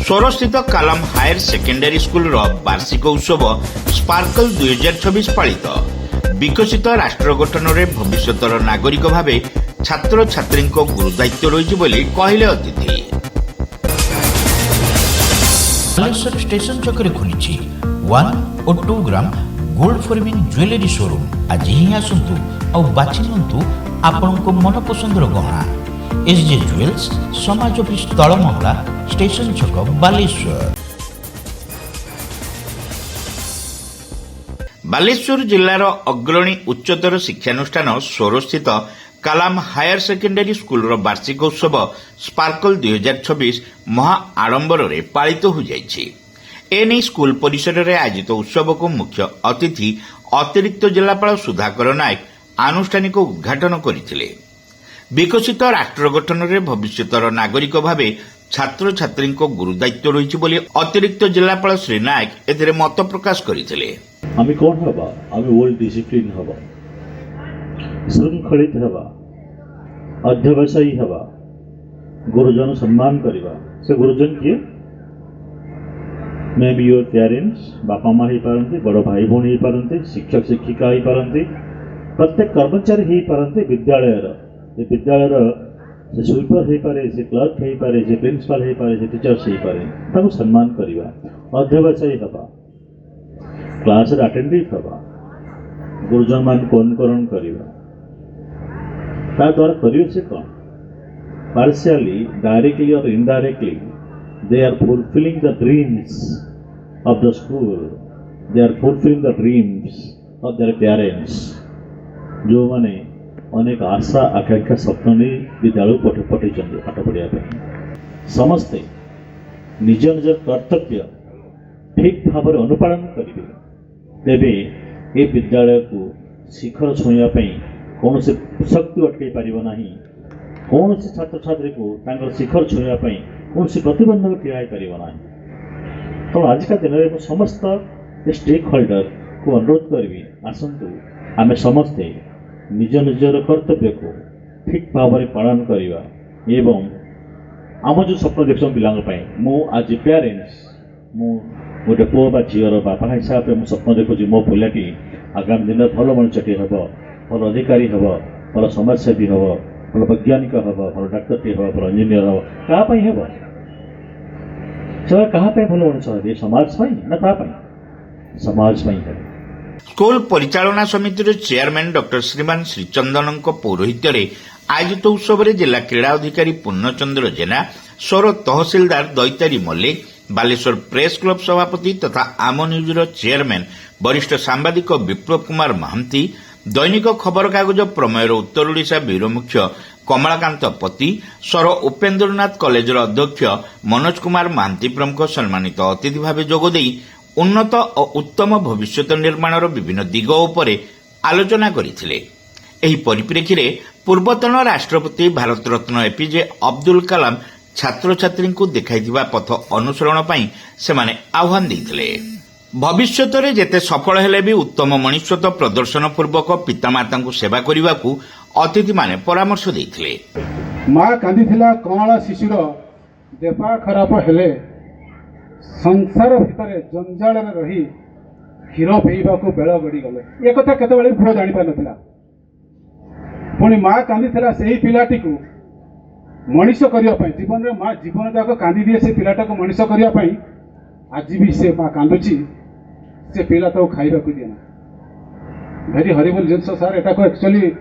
सोरस्थित कालम higher secondary school वार्षिक उत्सव sparkle 2026 पालित विकसित राष्ट्र गठन में भविष्यतर नागरिक भाव छात्र छात्री गुरुदायित्व रही कहले अतिथि। बालेश्वर स्टेशन छकरे खुली 1 और 2 gram gold forming jewellery showroom. आज ही आसतु और बाछि नियंतु आपनको मन पसंदर गहना। एसजे ज्वेल्स समाज ऑफिस तलमंगला स्टेशन छक बालेश्वर। बालेश्वर जिलार अग्रणी उच्चतर शिक्षानुष्ठान सोरस्थित कालाम हायर सेकेंडरी स्कूल वार्षिक उत्सव स्पार्कल 2026 महा आडंबर में पालित हो जाइछि। एने स्कूल परिसर में आयोजित उत्सव को मुख्य अतिथि अतिरिक्त जिलापाल सुधाकर नायक आनुष्ठानिक उद्घाटन करथिले। विकसित राष्ट्र गठन में भविष्यतर नागरिक भाव छात्र छात्री गुरुदायित्व रही बोली अतिरिक्त जिलापाल श्री नायक एथिरे मत प्रकाश करथिले। आमी कौन हबा आमी वेल डिसिप्लिन हबा श्रृंखलित हबा अध्यवसायी हबा गुरुजन सम्मान करबा। से गुरुजन किए मे बी योर पेरेंट्स बापा माँ ही पारंती बड़ भाई भौणी ही पारंती शिक्षक शिक्षिका ही पारंती प्रत्येक कर्मचारी ही पारंती विद्यालय से स्वीपर हो पारे से क्लर्क हो पारे से प्रिंसिपाल हो पारे से टीचर्स हो पारे ताको सम्मान करबा। अध्यवसायी हबा क्लास अटेंडिव हबा गुरुजन मान को अनुकरण करबा। ता द्वारा करियो से कौन पार्शियली डायरेक्टली और indirectly they are fulfilling the dreams of the school, they are fulfilling the dreams of their parents जो माने अनेक आशा आकांक्षा स्वप्न नहीं विद्यालय पठे पाठ पढ़िया समस्ते निज निज कर्तव्य ठीक भाव अनुपालन करेंगे तेबे ये विद्यालय को शिखर छुईया कौन से शक्ति अटकई पार ना कौन से छात्र छात्री को शिखर छुईया कौन से प्रतिबंधक ठिया पार ना। तो आजिका दिन में समस्त स्टेक होल्डर को अनुरोध करी आसतु आम समस्ते निज निजर कर्तव्य को ठीक भाव में पालन करवा एवं आम जो स्वप्न देख पिला मु आज पेरेंट्स मु गोटे पुओ बा झीर बापा हिसाब से स्वप्न देखुची मो पिलाटी आगामी दिन भल मनुष्यटी हम भल अधिकारी हम भल समाजसेवी हम भल वैज्ञानिक हम भल डाक्तरटी हम भल इंजीनियर हम क्या हम से कहा भल मनुष्य समाज ना क्या समाज है। स्कूल परिचालना समिति चेयरमैन डॉक्टर श्रीमान श्रीचंदन पौरोहित्य आयोजित उत्सव में जिला क्रीड़ा अधिकारी पूर्णचंद्र जेना सौर तहसिलदार दैतारी मल्लिक बालेश्वर प्रेस क्लब सभापति तथा आम न्यूज चेयरमैन वरिष्ठ सांबादिक विप्लव कुमार महांती दैनिक खबर कागज प्रमेयर उत्तर ओडिशा ब्यूरो मुख्य कमलाकांत पति सौर उपेन्द्रनाथ कॉलेजर अध्यक्ष मनोज कुमार महांती प्रमुख सम्मानित अतिथि भाव जोगदे उन्नत और उत्तम भविष्य निर्माण विभिन्न दिग उपर आलोचना करथिले। एही परिप्रेक्षी रे पूर्वतन राष्ट्रपति भारत रत्न एपीजे अब्दुल कलाम छात्र छात्री को देखाइथिबा पथ अनुसरण पई सेमाने आह्वान देथिले। भविष्यत रे जेते सफल हेले भी उत्तम मनुष्यत्व प्रदर्शन पूर्वक पितामाता को सेवा करने को अतिथि माने परामर्श देथिले। माँ कांदिथिला कमला शिशुर देपा खराब हेले संसार भितर जंजाल रही क्षीर पीवा को बेल गड़ी गले ये कथा केतबेले पुओ जानि पार नथिला। पुणी माँ कांदिथिला सेही पिलाटी को मनीष करिया पई जीवन रे माँ जीवन जाक कांदी दिए से पिलाटा को मनीष करिया पई आज भी से माँ कांदुची से पिला तो खाइबा को दिना भेरी हरिबल जिनस सर एटा को एक्चुअली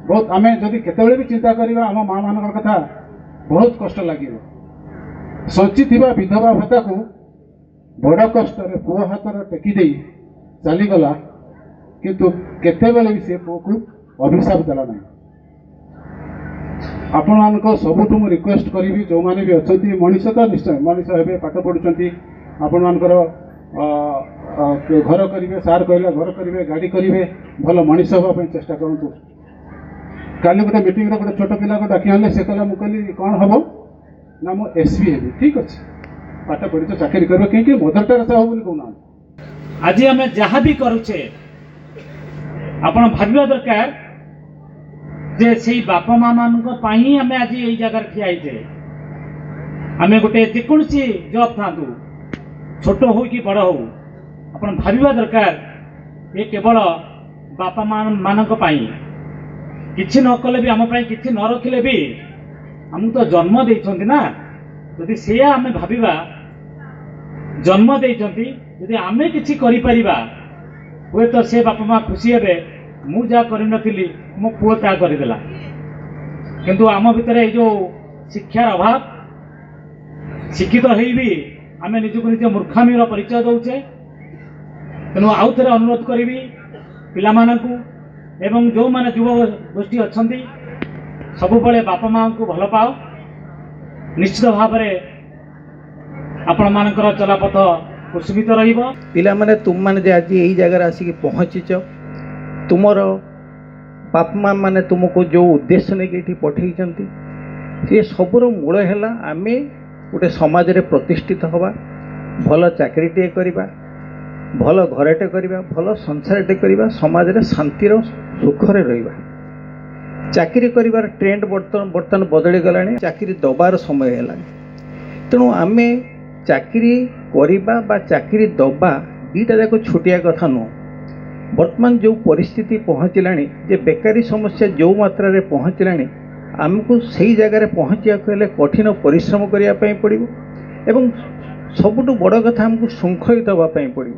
बहुत आम जदि केतबेले भी चिंता करिबा आम माँ मान कथा बहुत कष्ट लगे संचित विधवा भत्ता को बड़ कष्ट पुओ हाथ टेकी दे चलीगला किंतु केतेबेले भी से पुओ को अभिशाप देला ना। आपण मान सबुठ मु रिक्वेस्ट करी जो माने भी अच्छा मनीष तो निश्चय मनीष हे पाठ पढ़ुंट आपण मानकर घर करेंगे सार कहला घर करेंगे गाड़ी करेंगे भल मनीष हाँपाई चेष्टा करूँ। काली गोटे मीटिंग गोटे छोट पिला को डाकी आने से कहला मु कहली कौन हम ना मु एसपी हेबी ठीक अच्छे पाठ पढ़ी तो चाकरी कर कहीं मदर टेरेसा हो कहना। आज आम जहाँ भी करुचे आपण भाविया दरकार जे से बापा माँ मान आम आज यही जगह ठिया आमे गोटे जेकोसी जॉब था छोट हो कि बड़ हो आपण भाविबा दरकार ये केवल बापा मानक पाई किछि न कले भी आम पाई किछि न रखिले भी हमକୁ तो जन्म देइछन्ति ना यदि से आमे भाविबा जन्म देइछन्ति यदि आमे किछि करि परिबा हुए तो से बापा माँ खुशी हेबे मु जा करि नथिली मो पुओ ता करि देला किंतु आम भितर जो शिक्षार अभाव शिक्षित होई भी आमे निजको निज मूर्खामीर परिचय दौचे तेणु आउ थे अनुरोध करी पिलामानंकु एवं जो माने युव गोष्ठी अच्छी सबुबले बापा माँ को भल पाओ निश्चित भाव में आपण मानकर चलापथ कुसुमित रहिबो। पिला माने तुम माने जे आज यही जगह आसिक पहुँचीच तुमर बाप माँ माने तुमको जो उद्देश्य नहीं पठे सी सबुर मूल है आम गोटे समाज रे प्रतिष्ठित हवा भल चाकरीटे करवा भल घरटे करवा भल संसारटे करवा समाज रे शांतिर सुखरे रहिबा। चाकरी करिवार ट्रेंड बर्तमान बदली गलानी चाकरी दबार समय है तेणु आम चाकरी करिबा बा चाकरी दबा दीटा जाक छुटिया कथा नुह। वर्तमान जो परिस्थिति पहुँचलानी जे बेकारी समस्या जो मात्रा रे पहुँचलानी आमको सही जगार पहुँचा हेले कठिन परिश्रम करने पड़ो एवं सबुठ बड़ कथा आमको श्रृंखलित होगापाई पड़ो।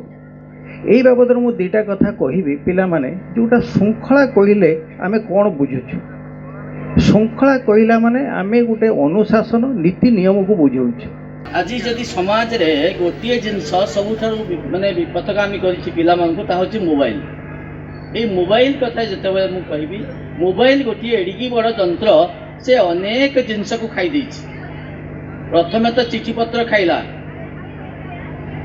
यही बाबद मुझे दुईटा कथा कहबी पिला माने जोटा श्रृंखला कहले आम कौन बुझुचु श्रृंखला कहला माने आम गोटे अनुशासन नीति नियम को बुझाऊँ। आज जदि समाज रे गोटे जिनस सबुठार माने विपथगामी करिछि पिला मानकु ता होछि मोबाइल। ए मोबाइल कथा जतबे मु कहबी मोबाइल गोटे एडिकी बड़ यंत्र से अनेक जिनस को खाई देछि। प्रथमे तो चिठी पत्र खाइला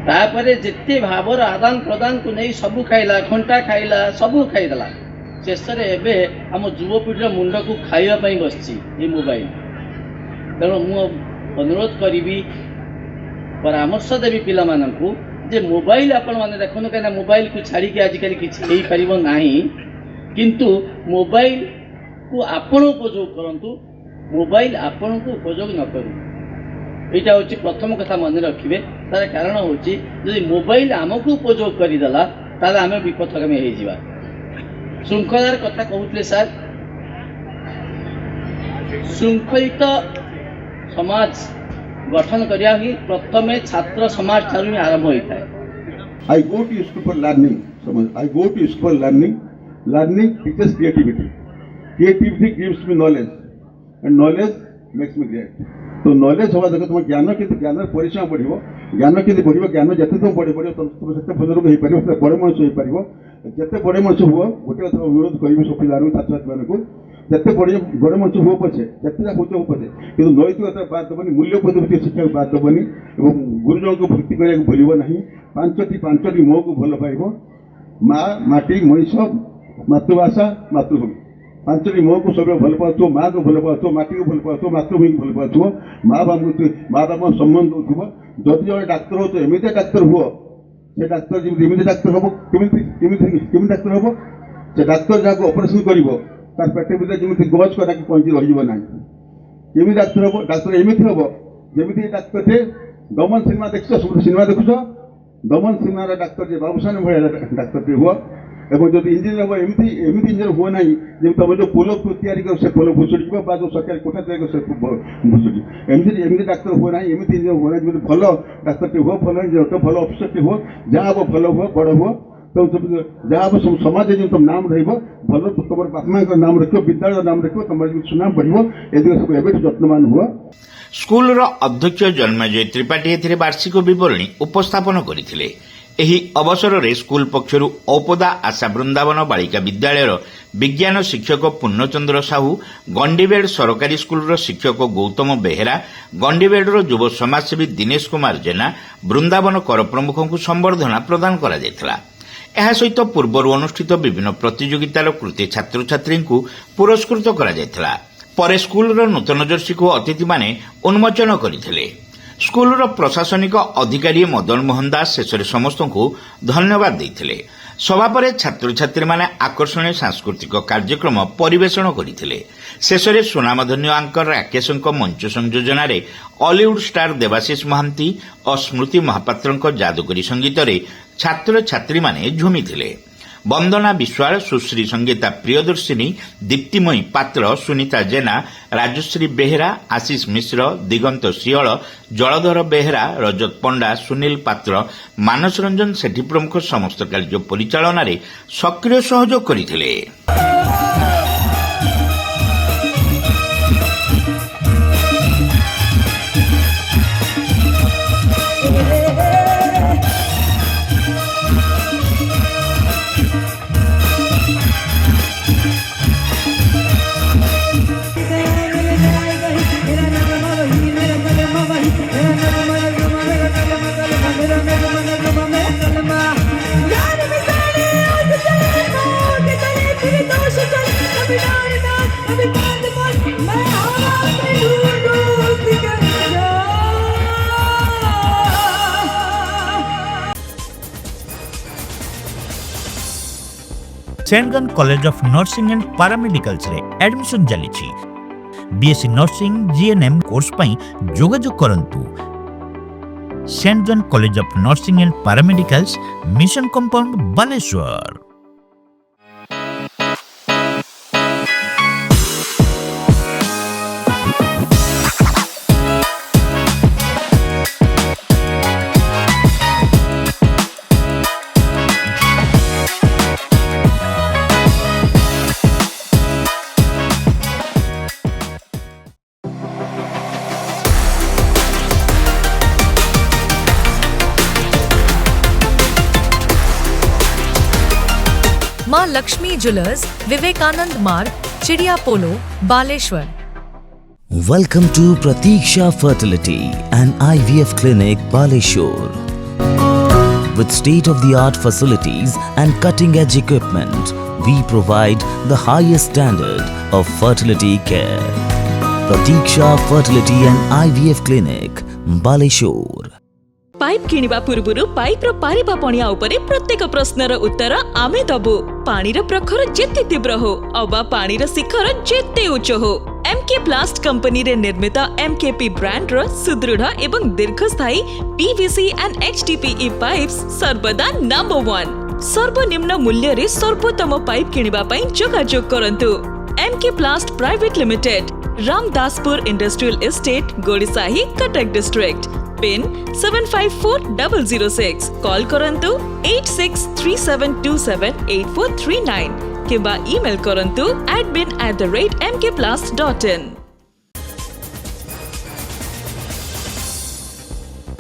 तापरे जेते भावर आदान प्रदान को नहीं सबु खाइला घंटा खाइला सबु खाइदेला शेष रे एबे हम युवपीढ़ी मुंड को खाइबा पई बसछि ए मोबाइल। तेणु मु अनुरोध करी परामर्श देवी पिला मानकु जे मोबाइल आपण माने देखनु कना मोबाइल को छाड़ी के आजिकल किछि हेई परिबो नाही किंतु मोबाइल को आपण उपयोग करंतु मोबाइल आपण को उपयोग न करू। एटा होछि प्रथम कथा मन रखिबे। तार कारण होछि यदि मोबाइल आमको उपयोग करि दला ताले आमे विपथगामी हे जिबा। श्रृंखलार कथा कहउतले सर श्रृंखलित समाज गठन करिया ही प्रथमे छात्र समाज ठारू ही आरंभ होता है। I go to school for learning. I go to school for learning. Learning teaches creativity. Creativity gives me knowledge, and knowledge makes me great. तो knowledge होगा देखो तुम ज्ञान के ज्ञान परिश्रम बढ़िबो ज्ञान के बढ़िबो ज्ञान जते तुम बढ़े तुम सेते भल रोग हे परिबो सेते बड़े मनुष्य हे परिबो जते बड़े मनुष्य हुओ गोटे कथा अनुरोध करिबो सब पिलारू छात्र छात्री मानकु जते बड़े मनुष्य हुओ पछे जते जा होचो पछे किंतु नैतिकता बात दबनी मूल्यबोध शिक्षा बात दबनी एवं गुरुजन को भक्ति करिया भूलिबो नहीं पांचटी मो को भल पाइबो माँ माटी मनीष मातृभाषा मातृभूमि पांचटी मो को सब भल पाथो माँ को भल पाथो माटी को भल पाथो मातृभूमि को भल पाथो माँ बाप सम्मान दौथुव जदि जड़े डाक्तर हो तो एमती डाक्तर हुआ से डाक्तर जमी डाक्तर हम केमी डाक्तर हम से डाक्तर जहाँ ऑपरेशन कर तार पेट भितर जमी गज करा पंची रहा केमी डाक्तर हम डाक्तर एमती हम जमी डाक्तर थे दमन सिनेमा देख सिनेमा देखुच दमन सिनेमा डाक्तर जे बाबूसान भाई डाक्तर हुआ एवं जब इंजीनियर हम एमती इंजीनियर हुआ ना जब तुम जो पोल तैयारी कर से पोल भुसुड़ी जो सरकारी कोठा तैयारी कर से भुसुड़ी एमती डाक्तर हुआ ना एमती इंजीनियर हुआ ना जब भल डाक्तर हुआ भल इंजीनियर भल अफिसर हुआ जहाँ हम भल हुआ बड़ हुआ तो जहाँ हम समाज जो तुम नाम रही भल तुम बाप माँ का नाम रखो विद्यालय नाम रखो तुम सुनाम बढ़ ए सब एवं यत्नमान हुआ। स्कूल अध्यक्ष जन्मजय त्रिपाठी एथिरे वार्षिक विवरणी उपस्थापन करथिले। एही अवसर रे स्कूल पक्षरु औपदा आशा वृंदावन बालिका विद्यालयर विज्ञान शिक्षक पूर्णचंद्र साहू गंडीबेड़ सरकारी स्कूल शिक्षक गौतम बेहेरा गंडीबेड़ युव समाजसेवी दिनेश कुमार जेना वृंदावन कर प्रमुख को संबर्धना प्रदान करा जायथिला। ଏହା ସହିତ ପୂର୍ବରୁ ଅନୁଷ୍ଠିତ ବିଭିନ୍ନ ପ୍ରତିଯୋଗିତାର କୃତି ଛାତ୍ରଛାତ୍ରୀଙ୍କୁ ପୁରସ୍କୃତ କରାଯାଇଥିଲା। ପରେ ସ୍କୁଲର ନୂତନ ଜର୍ସିକୁ ଅତିଥିମାନେ ଉନ୍ମୋଚନ କରିଥିଲେ। ସ୍କୁଲର ପ୍ରଶାସନିକ ଅଧିକାରୀ ମଦନ ମୋହନ ଦାସ ଶେଷରେ ସମସ୍ତଙ୍କୁ ଧନ୍ୟବାଦ ଦେଇଥିଲେ। ସଭା ପରେ ଛାତ୍ରଛାତ୍ରୀମାନେ ଆକର୍ଷଣୀୟ ସାଂସ୍କୃତିକ କାର୍ଯ୍ୟକ୍ରମ ପରିବେଷଣ କରିଥିଲେ। ଶେଷରେ ସୁନାମଧନ୍ୟ ଆଙ୍କର ରାକେଶଙ୍କ ମଞ୍ଚ ସଂଯୋଜନାରେ ଅଲିଉଡ୍ ଷ୍ଟାର ଦେବାଶିଷ ମହାନ୍ତି ଓ ସ୍ମୃତି ମହାପାତ୍ରଙ୍କ ଯାଦୁକରୀ ସଙ୍ଗୀତରେ ଛାତ୍ରଛାତ୍ରୀମାନେ ଝୁମିଥିଲେ। ବନ୍ଦନା ବିଶ୍ୱାଳ, ସୁଶ୍ରୀ ସଙ୍ଗୀତା ପ୍ରିୟଦର୍ଶିନୀ, ଦୀପ୍ତିମୟୀ ପାତ୍ର, ସୁନିତା ଜେନା, ରାଜଶ୍ରୀ ବେହେରା, ଆଶିଷ ମିଶ୍ର, ଦିଗନ୍ତ ସିଅଳ, ଜଳଧର ବେହେରା, ରଜତ ପଣ୍ଡା, ସୁନୀଲ ପାତ୍ର, ମାନସ ରଞ୍ଜନ ସେଠୀ ପ୍ରମୁଖ ସମସ୍ତ କାର୍ଯ୍ୟ ପରିଚାଳନାରେ ସକ୍ରିୟ ସହଯୋଗ କରିଥିଲେ। सेंटगन college of nursing and paramedicals रे एडमिशन चली। बीएससी नर्सिंग जीएनएम कोर्स पई जोगाजोग करंतु। सेंटगन college of nursing and paramedicals, mission compound, Baleshwar. Maa Lakshmi jewellers, Vivekananda Marg, Chidiya Polo, Baleshwar. Welcome to Pratiksha Fertility and IVF Clinic, Baleshwar. With state-of-the-art facilities and cutting-edge equipment, we provide the highest standard of fertility care. Pratiksha Fertility and IVF Clinic, Baleshwar. Pipe किनिबा पूर्वरु pipe रो पारिबा पणिया उपरे प्रत्येक प्रश्नर उत्तर आमे दबु। पानीर प्रखर जेते तीव्र हो अबा पानीर शिखर जेते उच्च हो, एमके प्लास्ट कंपनी रे निर्मित एमकेपी ब्रांड रो सुदृढ़ एवं दीर्घस्थायी पीवीसी एंड एचडीपीई पाइप्स सर्वदा नंबर 1। सर्वनिम्न मूल्य रे सर्वोत्तम पाइप किनिबा पई जोगाजोग करंतु। MK plast private limited, Ramdaspur industrial estate, Gorisahi, Cuttack district. Pin 754006। Call करंतु 8637278439 किबा ईमेल करंतु admin@mkplast.in।